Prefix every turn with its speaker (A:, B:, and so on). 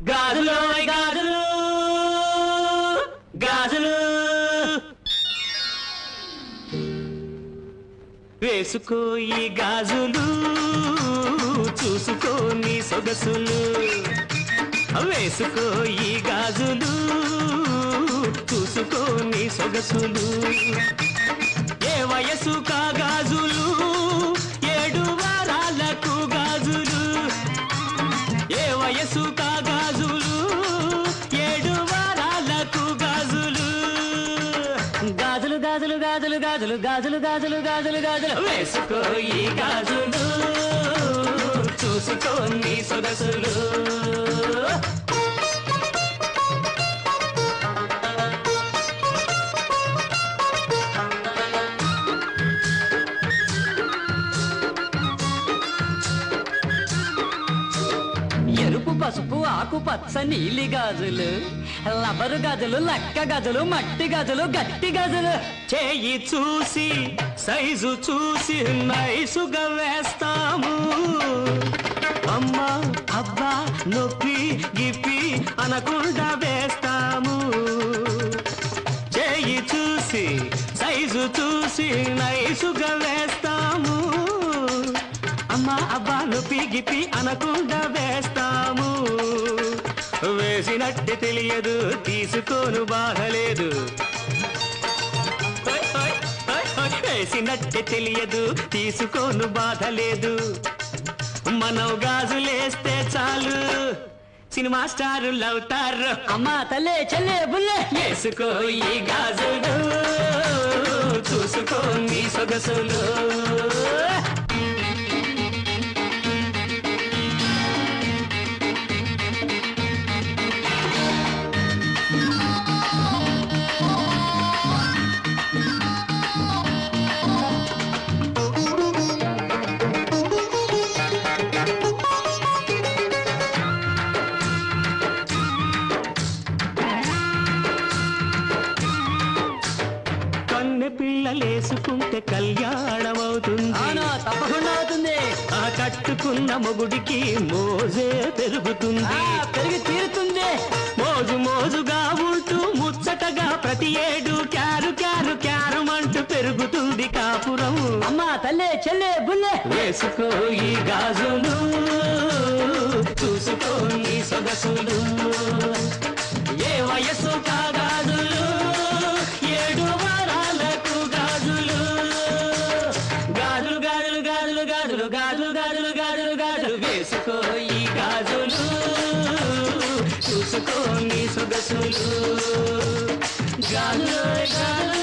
A: గాజులు గాజులు గాజులు వేసుకో ఈ గాజులు చూసుకో నీ సొగసులు వేసుకో ఈ గాజులు చూసుకో నీ సొగసులు ఏ వయసు కా గాజులు 7 వారాలకు గాజులు ఏ వయసు కా గాజులు 7 వారాలకు గాజులు గాజులు గాజులు గాజులు గాజులు గాజులు గాజులు గాజులు గాజులు వేసుకో ఈ గాజులు చూసుకో నీ సొగసులు ఎరుపు పసుపు ఆకు పచ్చ నీలి గాజులు లబరు గాజులు లక్క గాజులు మట్టి గాజులు గట్టి గాజులు చేయి చూసి సైజు చూసి నైసుగా వేస్తాము అమ్మా అబ్బా నొప్పి గిప్పి అనకుండా వేస్తాము చేయి చూసి సైజు చూసి నైసుగా వేస్తాము అమ్మా అబ్బా నొప్పి గిప్పి అనకుండా వేస్తాము వేసినట్టు తెలియదు తీసుకోను బాధలేదు వేసినట్టు తెలియదు తీసుకోను బాధ లేదు మనం గాజులేస్తే చాలు సినిమా స్టారులు అవుతారు అమ్మా తల్లే చెల్లే బుల్లే వేసుకో ఈ గాజులు చూసుకో నీ సొగసులు పిల్లలేసుకుంటే కళ్యాణం అవుతుంది తప్పకుండా అవుతుంది ఆ కట్టుకున్న మొగుడికి మోజే పెరుగుతుంది పెరిగి తీరుతుంది మోజు మోజుగా ఉంటూ ముచ్చటగా ప్రతి ఏడు క్యారు క్యారు క్యారమంటూ పెరుగుతుంది కాపురం అమ్మా తల్లే చెల్లే బుల్లే వేసుకో ఈ గాజులు చూసుకో నీ సొగసులు ఏ వయసు కా గాజులు 7 వారాలకు గాజులు గాజులు గాజులు గాజులు గాజులు గాజులు గాజులు గాజులు గాజులు వేసుకో ఈ గాజులు చూసుకో నీ సొగసులు గాజులు గాజులు